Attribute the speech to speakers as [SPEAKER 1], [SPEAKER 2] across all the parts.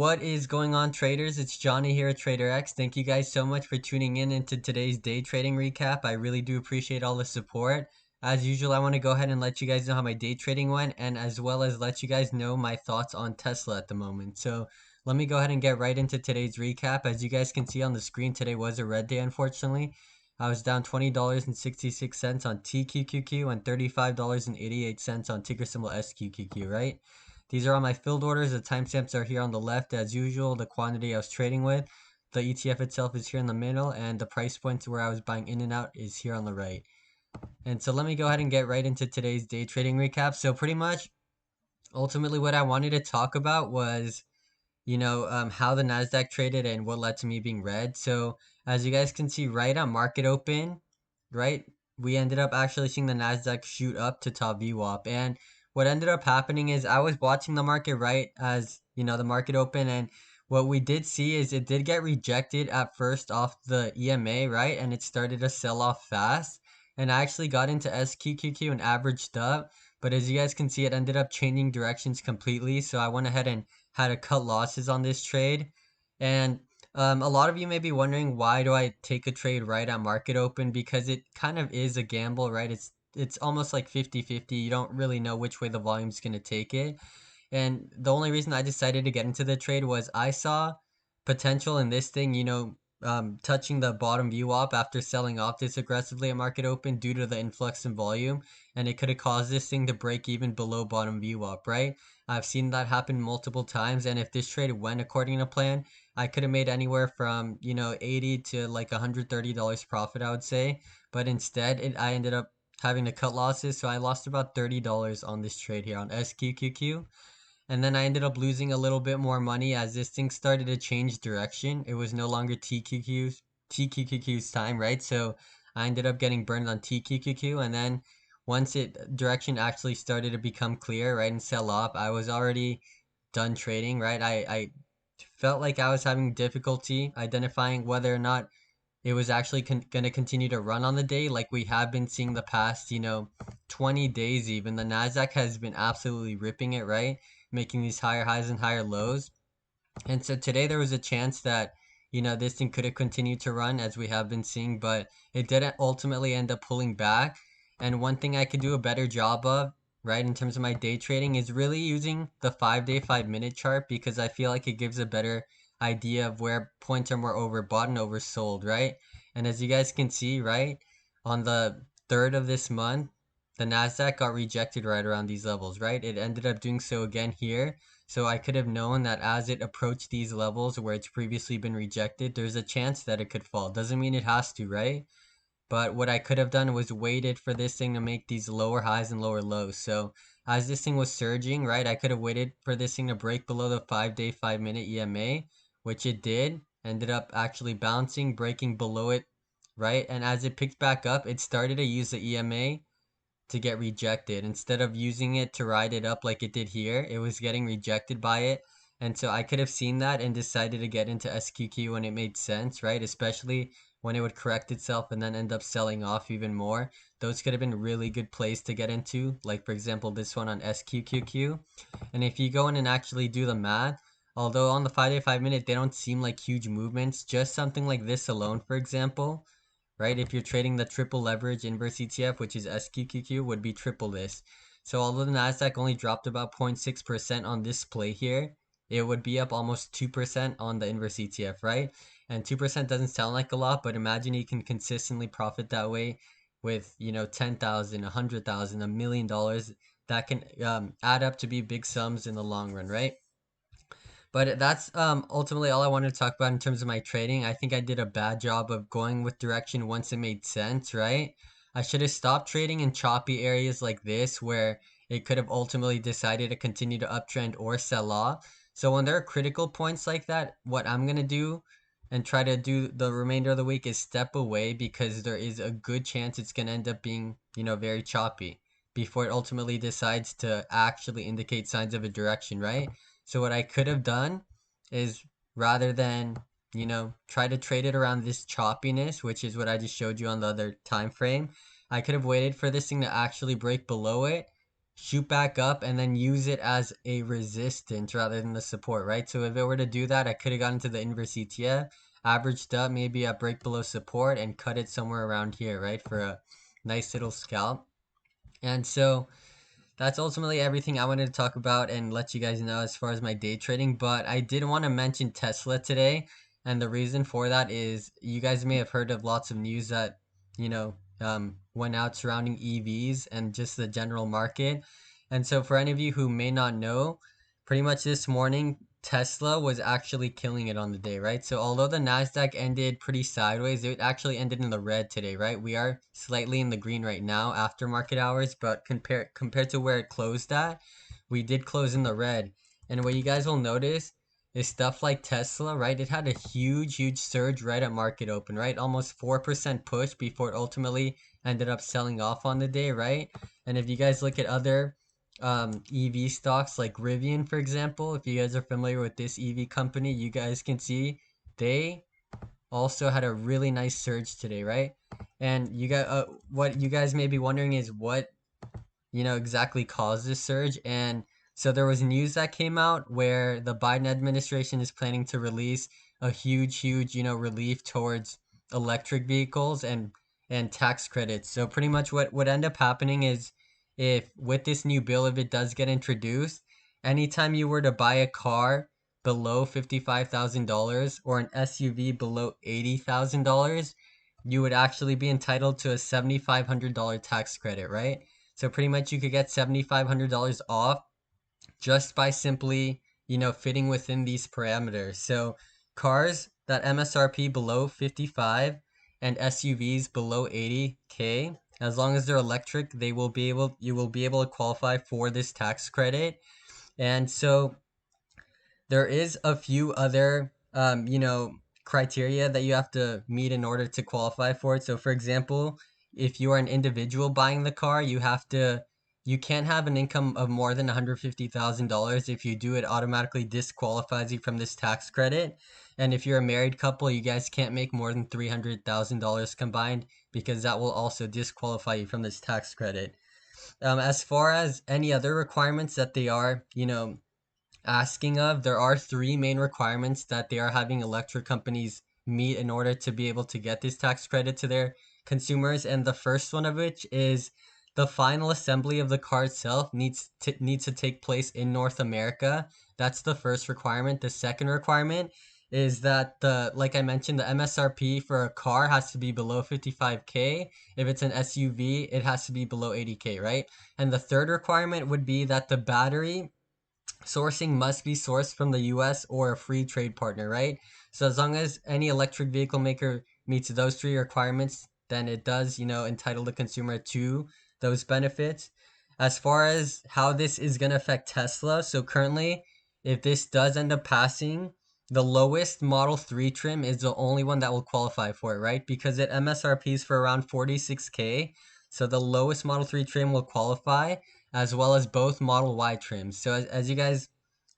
[SPEAKER 1] What is going on, traders? It's Johnny here at Trader X. Thank you guys so much for tuning in into today's day trading recap. I really do appreciate all the support. As usual, I want to go ahead and let you guys know how my day trading went, and as well as let you guys know my thoughts on Tesla at the moment. So let me go ahead and get right into today's recap. As you guys can see on the screen, today was a red day, unfortunately. I was down $20.66 on TQQQ and $35.88 on ticker symbol SQQQ, right? These are all my filled orders. The timestamps are here on the left as usual. The quantity I was trading with. The ETF itself is here in the middle, and the price points where I was buying in and out is here on the right. And so let me go ahead and get right into today's day trading recap. So pretty much, ultimately what I wanted to talk about was, how the NASDAQ traded and what led to me being red. So as you guys can see right on market open, right, we ended up actually seeing the NASDAQ shoot up to top VWAP. And what ended up happening is I was watching the market right as, the market open. And what we did see is it did get rejected at first off the EMA, right? And it started to sell off fast. And I actually got into SQQQ and averaged up. But as you guys can see, it ended up changing directions completely. So I went ahead and had to cut losses on this trade. And a lot of you may be wondering, why do I take a trade right at market open? Because it kind of is a gamble, right? It's almost like 50-50. You don't really know which way the volume's going to take it. And the only reason I decided to get into the trade was I saw potential in this thing, touching the bottom VWAP after selling off this aggressively at market open due to the influx in volume. And it could have caused this thing to break even below bottom VWAP, right? I've seen that happen multiple times. And if this trade went according to plan, I could have made anywhere from, 80 to like $130 profit, I would say. But instead, I ended up having to cut losses. So I lost about $30 on this trade here on SQQQ. And then I ended up losing a little bit more money as this thing started to change direction. It was no longer TQQQ's time, right? So I ended up getting burned on TQQQ. And then once direction actually started to become clear, right, and sell off, I was already done trading, right? I felt like I was having difficulty identifying whether or not it was actually going to continue to run on the day like we have been seeing the past, 20 days even. The NASDAQ has been absolutely ripping it, right? Making these higher highs and higher lows. And so today there was a chance that, this thing could have continued to run as we have been seeing, but it didn't ultimately end up pulling back. And one thing I could do a better job of, right, in terms of my day trading is really using the 5-day, 5-minute chart because I feel like it gives a better idea of where points are more overbought and oversold, right? And as you guys can see, right, on the 3rd of this month, the NASDAQ got rejected right around these levels, right? It ended up doing so again here. So I could have known that as it approached these levels where it's previously been rejected, there's a chance that it could fall. Doesn't mean it has to, right? But what I could have done was waited for this thing to make these lower highs and lower lows. So as this thing was surging, right, I could have waited for this thing to break below the 5-day, 5-minute EMA, which it did. Ended up actually bouncing, breaking below it, right? And as it picked back up, it started to use the EMA to get rejected. Instead of using it to ride it up like it did here, it was getting rejected by it. And so I could have seen that and decided to get into SQQ when it made sense, right? Especially when it would correct itself and then end up selling off even more. Those could have been really good plays to get into, like for example this one on SQQQ. And if you go in and actually do the math, although on the 5-day, 5-minute they don't seem like huge movements, just something like this alone, for example, right? If you're trading the triple leverage inverse ETF, which is SQQQ, would be triple this. So although the NASDAQ only dropped about 0.6% on this play here, it would be up almost 2% on the inverse ETF, right? And 2% doesn't sound like a lot, but imagine you can consistently profit that way with, 10,000, 100,000, $1 million. That can add up to be big sums in the long run, right? But that's ultimately all I wanted to talk about in terms of my trading. I think I did a bad job of going with direction once it made sense, right? I should have stopped trading in choppy areas like this where it could have ultimately decided to continue to uptrend or sell off. So when there are critical points like that, what I'm going to do and try to do the remainder of the week is step away because there is a good chance it's going to end up being, very choppy before it ultimately decides to actually indicate signs of a direction, right? So what I could have done is rather than, try to trade it around this choppiness, which is what I just showed you on the other time frame, I could have waited for this thing to actually break below it, shoot back up and then use it as a resistance rather than the support, right? So if it were to do that, I could have gotten to the inverse ETF, averaged up maybe a break below support and cut it somewhere around here, right? For a nice little scalp. And so that's ultimately everything I wanted to talk about and let you guys know as far as my day trading. But I did want to mention Tesla today. And the reason for that is you guys may have heard of lots of news that, went out surrounding EVs and just the general market. And so for any of you who may not know, pretty much this morning, Tesla was actually killing it on the day, right? So although the Nasdaq ended pretty sideways, it actually ended in the red today, right? We are slightly in the green right now after market hours, but compared to where it closed at, we did close in the red. And what you guys will notice is stuff like Tesla, right? It had a huge surge right at market open, right? Almost 4% push before it ultimately ended up selling off on the day, right? And if you guys look at other EV stocks like Rivian, for example, if you guys are familiar with this EV company, you guys can see they also had a really nice surge today, right? And you got what you guys may be wondering is what exactly caused this surge. And so there was news that came out where the Biden administration is planning to release a huge, relief towards electric vehicles and tax credits. So pretty much what would end up happening is if with this new bill, if it does get introduced, anytime you were to buy a car below $55,000 or an SUV below $80,000, you would actually be entitled to a $7,500 tax credit, right? So pretty much you could get $7,500 off just by simply, fitting within these parameters. So cars that MSRP below 55 and SUVs below 80K, as long as they're electric, you will be able to qualify for this tax credit. And so there is a few other criteria that you have to meet in order to qualify for it. So for example, if you are an individual buying the car, you can't have an income of more than $150,000. If you do, it automatically disqualifies you from this tax credit. And if you're a married couple, you guys can't make more than $300,000 combined because that will also disqualify you from this tax credit. As far as any other requirements that they are, asking of, there are three main requirements that they are having electric companies meet in order to be able to get this tax credit to their consumers. And the first one of which is the final assembly of the car itself needs to take place in North America. That's the first requirement. The second requirement is that like I mentioned, the MSRP for a car has to be below 55K. If it's an SUV, it has to be below 80K, right? And the third requirement would be that the battery sourcing must be sourced from the US or a free trade partner, right? So as long as any electric vehicle maker meets those three requirements, then it does, entitle the consumer to those benefits. As far as how this is going to affect Tesla, so currently, if this does end up passing, the lowest Model 3 trim is the only one that will qualify for it, right? Because it MSRPs for around 46K. So the lowest Model 3 trim will qualify as well as both Model Y trims. So as you guys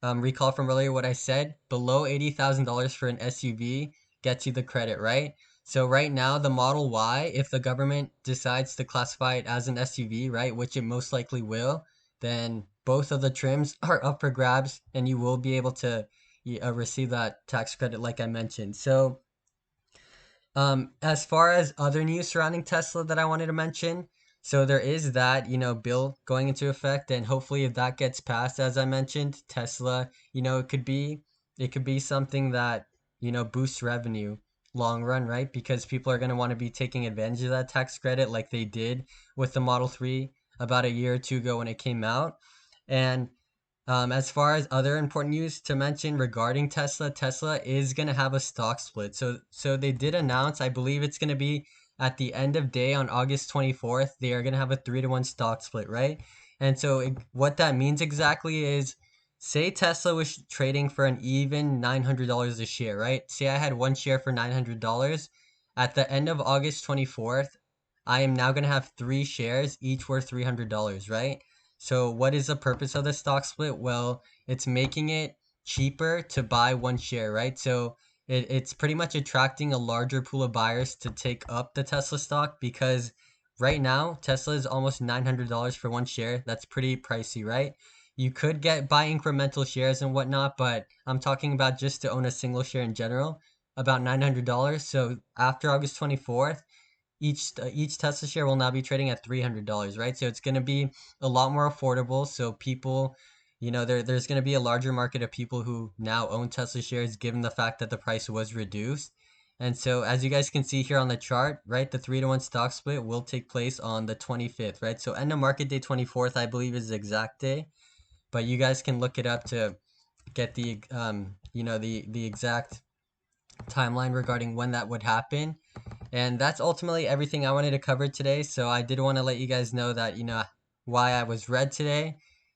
[SPEAKER 1] recall from earlier what I said, below $80,000 for an SUV gets you the credit, right? So right now, the Model Y, if the government decides to classify it as an SUV, right, which it most likely will, then both of the trims are up for grabs and you will be able to receive that tax credit like I mentioned. So as far as other news surrounding Tesla that I wanted to mention, so there is that, bill going into effect, and hopefully if that gets passed, as I mentioned, Tesla, it could be something that, boosts revenue long run, right? Because people are going to want to be taking advantage of that tax credit like they did with the Model 3 about a year or two ago when it came out. And as far as other important news to mention regarding Tesla, Tesla is going to have a stock split. So they did announce, I believe it's going to be at the end of day on August 24th, they are going to have a 3-to-1 stock split, right? And so what that means exactly is, say Tesla was trading for an even $900 a share, right? Say I had one share for $900. At the end of August 24th, I am now going to have three shares, each worth $300, right? So what is the purpose of the stock split? Well, it's making it cheaper to buy one share, right? So it's pretty much attracting a larger pool of buyers to take up the Tesla stock because right now, Tesla is almost $900 for one share. That's pretty pricey, right? You could buy incremental shares and whatnot, but I'm talking about just to own a single share in general, about $900. So after August 24th, each Tesla share will now be trading at $300, right? So it's going to be a lot more affordable. So people, there's going to be a larger market of people who now own Tesla shares, given the fact that the price was reduced. And so as you guys can see here on the chart, right, the 3-to-1 stock split will take place on the 25th, right? So end of market day 24th, I believe, is the exact day, but you guys can look it up to get the exact timeline regarding when that would happen. And that's ultimately everything I wanted to cover today. So I did want to let you guys know that, why I was red today,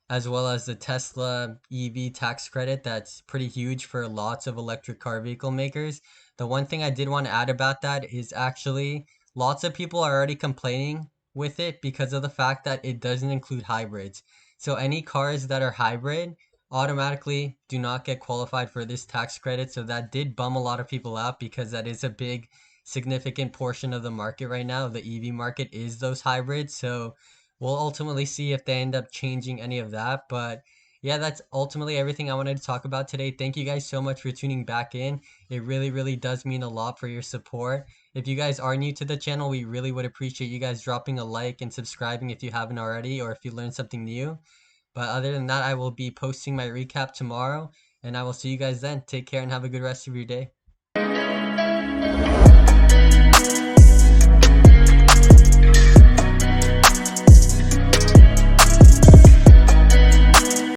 [SPEAKER 1] as well as the Tesla EV tax credit that's pretty huge for lots of electric car vehicle makers. The one thing I did want to add about that is actually lots of people are already complaining with it because of the fact that it doesn't include hybrids. So any cars that are hybrid automatically do not get qualified for this tax credit. So that did bum a lot of people out because that is a big significant portion of the market right now. The EV market is those hybrids. So we'll ultimately see if they end up changing any of that. But yeah, that's ultimately everything I wanted to talk about today. Thank you guys so much for tuning back in. It really, really does mean a lot for your support. If you guys are new to the channel, we really would appreciate you guys dropping a like and subscribing if you haven't already, or if you learned something new. But other than that, I will be posting my recap tomorrow, and I will see you guys then. Take care and have a good rest of your day.